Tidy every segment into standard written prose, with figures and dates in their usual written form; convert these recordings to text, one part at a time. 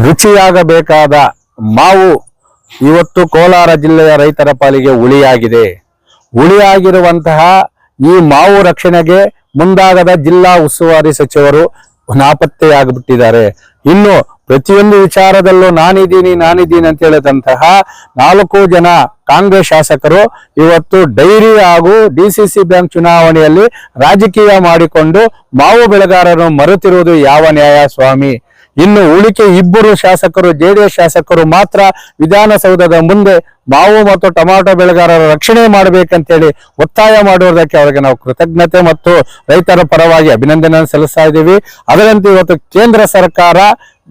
ರುಚಿಯಾಗಬೇಕಾದ ಮಾವು ಇವತ್ತು ಕೋಲಾರ ಜಿಲ್ಲೆಯ ರೈತರ ಪಾಲಿಗೆ ಉಳಿಯಾಗಿದೆ. ಉಳಿಯಾಗಿರುವಂತಹ ಈ ಮಾವು ರಕ್ಷಣೆಗೆ ಮುಂದಾಗದ ಜಿಲ್ಲಾ ಉಸ್ತುವಾರಿ ಸಚಿವರು ನಾಪತ್ತೆಯಾಗಿಬಿಟ್ಟಿದ್ದಾರೆ. ಇನ್ನು ಪ್ರತಿಯೊಂದು ವಿಚಾರದಲ್ಲೂ ನಾನಿದ್ದೀನಿ ಅಂತ ಹೇಳಿದಂತಹ 4 ಜನ ಕಾಂಗ್ರೆಸ್ ಶಾಸಕರು ಇವತ್ತು ಡೈರಿ ಹಾಗೂ ಡಿಸಿಸಿ ಬ್ಯಾಂಕ್ ಚುನಾವಣೆಯಲ್ಲಿ ರಾಜಕೀಯ ಮಾಡಿಕೊಂಡು ಮಾವು ಬೆಳೆಗಾರರನ್ನು ಮರೆತಿರುವುದು ಯಾವ ನ್ಯಾಯ ಸ್ವಾಮಿ? ಇನ್ನು ಉಳಿಕೆ 2 ಶಾಸಕರು ಜೆಡಿಎಸ್ ಶಾಸಕರು ಮಾತ್ರ ವಿಧಾನಸೌಧದ ಮುಂದೆ ಮಾವು ಮತ್ತು ಟೊಮಾಟೊ ಬೆಳೆಗಾರರ ರಕ್ಷಣೆ ಮಾಡಬೇಕಂತೇಳಿ ಒತ್ತಾಯ ಮಾಡುವುದಕ್ಕೆ ಅವರಿಗೆ ನಾವು ಕೃತಜ್ಞತೆ ಮತ್ತು ರೈತರ ಪರವಾಗಿ ಅಭಿನಂದನೆ ಸಲ್ಲಿಸ್ತಾ ಇದ್ದೀವಿ. ಅದರಂತೆ ಇವತ್ತು ಕೇಂದ್ರ ಸರ್ಕಾರ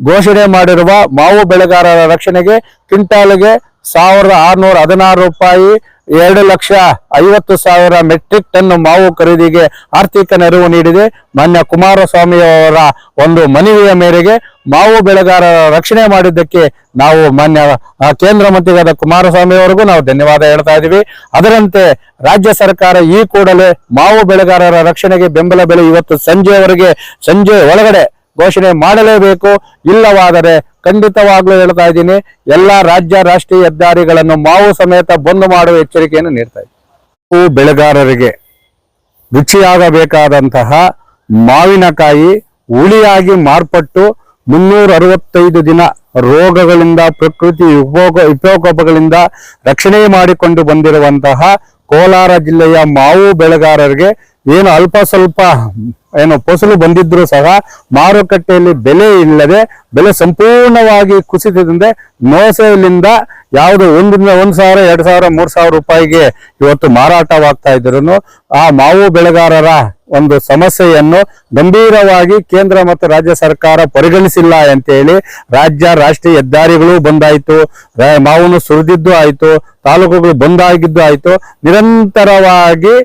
ಘೋಷಣೆ ಮಾಡಿರುವ ಮಾವು ಬೆಳೆಗಾರರ ರಕ್ಷಣೆಗೆ ಕ್ವಿಂಟಾಲ್ಗೆ 1616 ರೂಪಾಯಿ 2,50,000 ಮೆಟ್ರಿಕ್ ಟನ್ ಮಾವು ಖರೀದಿಗೆ ಆರ್ಥಿಕ ನೆರವು ನೀಡಿದೆ. ಮಾನ್ಯ ಕುಮಾರಸ್ವಾಮಿ ಅವರ ಒಂದು ಮನವಿಯ ಮೇರೆಗೆ ಮಾವು ಬೆಳೆಗಾರರ ರಕ್ಷಣೆ ಮಾಡಿದ್ದಕ್ಕೆ ನಾವು ಮಾನ್ಯ ಕೇಂದ್ರ ಮಂತ್ರಿಗಳಾದ ಕುಮಾರಸ್ವಾಮಿ ಅವರಿಗೂ ನಾವು ಧನ್ಯವಾದ ಹೇಳ್ತಾ ಇದ್ದೀವಿ. ಅದರಂತೆ ರಾಜ್ಯ ಸರ್ಕಾರ ಈ ಕೂಡಲೇ ಮಾವು ಬೆಳೆಗಾರರ ರಕ್ಷಣೆಗೆ ಬೆಂಬಲ ಬೆಲೆ ಇವತ್ತು ಸಂಜೆ ಒಳಗಡೆ ಘೋಷಣೆ ಮಾಡಲೇಬೇಕು. ಇಲ್ಲವಾದರೆ ಖಂಡಿತವಾಗ್ಲೂ ಹೇಳ್ತಾ ಇದ್ದೀನಿ, ಎಲ್ಲಾ ರಾಜ್ಯ ರಾಷ್ಟ್ರೀಯ ಹೆದ್ದಾರಿಗಳನ್ನು ಮಾವು ಸಮೇತ ಬಂದ್ ಮಾಡುವ ಎಚ್ಚರಿಕೆಯನ್ನು ನೀಡ್ತಾ ಇದ್ದೀನಿ. ಬೆಳೆಗಾರರಿಗೆ ರುಚಿಯಾಗಬೇಕಾದಂತಹ ಮಾವಿನಕಾಯಿ ಹುಳಿಯಾಗಿ ಮಾರ್ಪಟ್ಟು 365 ದಿನ ರೋಗಗಳಿಂದ ಪ್ರಕೃತಿ ವಿಕೋಪಗಳಿಂದ ರಕ್ಷಣೆ ಮಾಡಿಕೊಂಡು ಬಂದಿರುವಂತಹ ಕೋಲಾರ ಜಿಲ್ಲೆಯ ಮಾವು ಬೆಳೆಗಾರರಿಗೆ ಏನು ಅಲ್ಪ ಸ್ವಲ್ಪ ಫಸಲು ಬಂದಿದ್ರು ಸಹ ಮಾರುಕಟ್ಟೆಯಲ್ಲಿ ಬೆಲೆ ಇಲ್ಲದೆ ಬೆಲೆ ಸಂಪೂರ್ಣವಾಗಿ ಕುಸಿತದಿಂದ ನೋಸೆಯಿಂದ ಯಾವುದು 1,000, 2,000, 3,000 ರೂಪಾಯಿಗೆ ಇವತ್ತು ಮಾರಾಟವಾಗ್ತಾ ಇದ್ರು ಆ ಮಾವು ಬೆಳೆಗಾರರ ಒಂದು ಸಮಸ್ಯೆಯನ್ನು ಗಂಭೀರವಾಗಿ ಕೇಂದ್ರ ಮತ್ತು ರಾಜ್ಯ ಸರ್ಕಾರ ಪರಿಗಣಿಸಿಲ್ಲ ಅಂತೇಳಿ ರಾಜ್ಯ ರಾಷ್ಟ್ರೀಯ ಹೆದ್ದಾರಿಗಳು ಬಂದಾಯ್ತು, ಮಾವನ್ನು ಸುರಿದಿದ್ದು ಆಯ್ತು, ತಾಲೂಕುಗಳು ಬಂದಾಗಿದ್ದು ಆಯ್ತು. ನಿರಂತರವಾಗಿ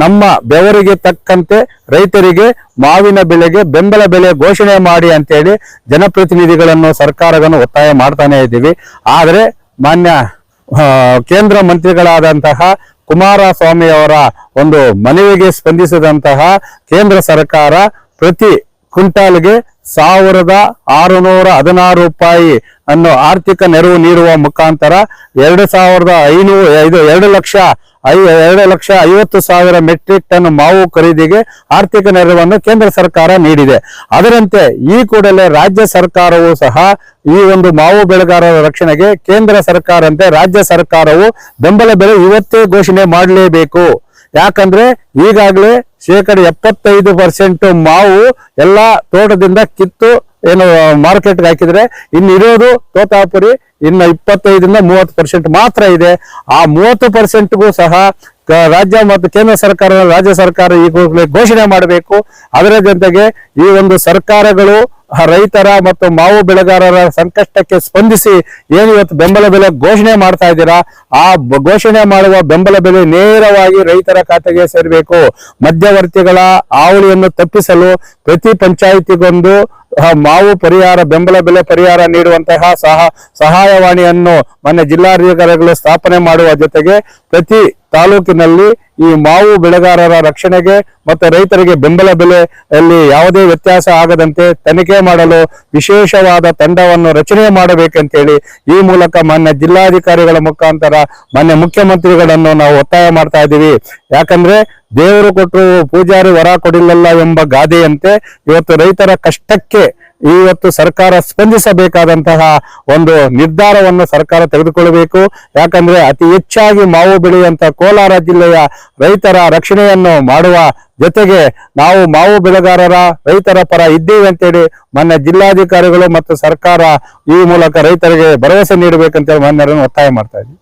ನಮ್ಮ ಬೆವರಿಗೆ ತಕ್ಕಂತೆ ರೈತರಿಗೆ ಮಾವಿನ ಬೆಲೆಗೆ ಬೆಂಬಲ ಬೆಲೆ ಘೋಷಣೆ ಮಾಡಿ ಅಂತೇಳಿ ಜನಪ್ರತಿನಿಧಿಗಳನ್ನು ಸರ್ಕಾರವನ್ನು ಒತ್ತಾಯ ಮಾಡ್ತಾನೆ ಇದ್ದೀವಿ. ಆದರೆ ಮಾನ್ಯ ಕೇಂದ್ರ ಮಂತ್ರಿಗಳಾದಂತಹ ಕುಮಾರಸ್ವಾಮಿ ಅವರ ಒಂದು ಮನವಿಗೆ ಸ್ಪಂದಿಸಿದಂತಹ ಕೇಂದ್ರ ಸರ್ಕಾರ ಪ್ರತಿ ಕ್ವಿಂಟಾಲ್ಗೆ 1,616 ರೂಪಾಯಿ ಅನ್ನು ಆರ್ಥಿಕ ನೆರವು ನೀಡುವ ಮುಖಾಂತರ 2,50,000 ಮೆಟ್ರಿಕ್ ಟನ್ ಮಾವು ಖರೀದಿಗೆ ಆರ್ಥಿಕ ನೆರವನ್ನು ಕೇಂದ್ರ ಸರ್ಕಾರ ನೀಡಿದೆ. ಅದರಂತೆ ಈ ಕೂಡಲೇ ರಾಜ್ಯ ಸರ್ಕಾರವು ಸಹ ಈ ಒಂದು ಮಾವು ಬೆಳೆಗಾರರ ರಕ್ಷಣೆಗೆ ಕೇಂದ್ರ ಸರ್ಕಾರಂತೆ ರಾಜ್ಯ ಸರ್ಕಾರವು ಬೆಂಬಲ ಬೆಲೆ ಇವತ್ತೇ ಘೋಷಣೆ ಮಾಡಲೇಬೇಕು. ಯಾಕಂದ್ರೆ ಈಗಾಗಲೇ 75% ಮಾವು ಎಲ್ಲ ತೋಟದಿಂದ ಕಿತ್ತು ಮಾರ್ಕೆಟ್ಗೆ ಹಾಕಿದ್ರೆ ಇನ್ನಿರೋದು ತೋತಾಪುರಿ ಇನ್ನು 25-30% ಮಾತ್ರ ಇದೆ. ಆ 30%ಗೂ ಸಹ ರಾಜ್ಯ ಮತ್ತು ಕೇಂದ್ರ ಸರ್ಕಾರ ರಾಜ್ಯ ಸರ್ಕಾರ ಈ ಘೋಷಣೆ ಮಾಡಬೇಕು. ಅದರ ಜೊತೆಗೆ ಈ ಒಂದು ಸರ್ಕಾರಗಳು ರೈತರ ಮತ್ತು ಮಾವು ಬೆಳೆಗಾರರ ಸಂಕಷ್ಟಕ್ಕೆ ಸ್ಪಂದಿಸಿ ಏನು ಇವತ್ತು ಬೆಂಬಲ ಬೆಲೆ ಘೋಷಣೆ ಮಾಡ್ತಾ ಇದ್ದೀರಾ, ಆ ಘೋಷಣೆ ಮಾಡುವ ಬೆಂಬಲ ಬೆಲೆ ನೇರವಾಗಿ ರೈತರ ಖಾತೆಗೆ ಸೇರಬೇಕು. ಮಧ್ಯವರ್ತಿಗಳ ಹಾವಳಿಯನ್ನು ತಪ್ಪಿಸಲು ಪ್ರತಿ ಪಂಚಾಯಿತಿಗೊಂದು ಮಾವು ಪರಿಹಾರ ಬೆಂಬಲ ಬೆಲೆ ಪರಿಹಾರ ನೀಡುವಂತಹ ಸಹಾಯವಾಣಿಯನ್ನು ಮಾನ್ಯ ಜಿಲ್ಲಾಧಿಕಾರಿಗಳು ಸ್ಥಾಪನೆ ಮಾಡುವ ಜೊತೆಗೆ ಪ್ರತಿ ತಾಲೂಕಿನಲ್ಲಿ ಈ ಮಾವು ಬೆಳೆಗಾರರ ರಕ್ಷಣೆಗೆ ಮತ್ತು ರೈತರಿಗೆ ಬೆಂಬಲ ಬೆಲೆಯಲ್ಲಿ ಯಾವುದೇ ವ್ಯತ್ಯಾಸ ಆಗದಂತೆ ತನಿಖೆ ಮಾಡಲು ವಿಶೇಷವಾದ ತಂಡವನ್ನು ರಚನೆ ಮಾಡಬೇಕಂತೇಳಿ ಈ ಮೂಲಕ ಮಾನ್ಯ ಜಿಲ್ಲಾಧಿಕಾರಿಗಳ ಮುಖಾಂತರ ಮಾನ್ಯ ಮುಖ್ಯಮಂತ್ರಿಗಳನ್ನು ನಾವು ಒತ್ತಾಯ ಮಾಡ್ತಾ ಇದ್ದೀವಿ. ಯಾಕಂದ್ರೆ ದೇವರು ಕೊಟ್ಟರು ಪೂಜಾರಿ ವರ ಕೊಡಿಲ್ಲಲ್ಲ ಎಂಬ ಗಾದೆಯಂತೆ ಇವತ್ತು ರೈತರ ಕಷ್ಟಕ್ಕೆ ಇವತ್ತು ಸರ್ಕಾರ ಸ್ಪಂದಿಸಬೇಕಾದಂತಹ ಒಂದು ನಿರ್ಧಾರವನ್ನು ಸರ್ಕಾರ ತೆಗೆದುಕೊಳ್ಳಬೇಕು. ಯಾಕಂದ್ರೆ ಅತಿ ಹೆಚ್ಚಾಗಿ ಮಾವು ಬೆಳೆಯುವಂತ ಕೋಲಾರ ಜಿಲ್ಲೆಯ ರೈತರ ರಕ್ಷಣೆಯನ್ನು ಮಾಡುವ ಜೊತೆಗೆ ನಾವು ಮಾವು ಬೆಳೆಗಾರರ ರೈತರ ಪರ ಇದ್ದೇವೆ ಅಂತೇಳಿ ಮಾನ್ಯ ಜಿಲ್ಲಾಧಿಕಾರಿಗಳು ಮತ್ತು ಸರ್ಕಾರ ಈ ಮೂಲಕ ರೈತರಿಗೆ ಭರವಸೆ ನೀಡಬೇಕಂತೇಳಿ ಮಾನ್ಯರನ್ನು ಒತ್ತಾಯ ಮಾಡ್ತಾ ಇದ್ದೀವಿ.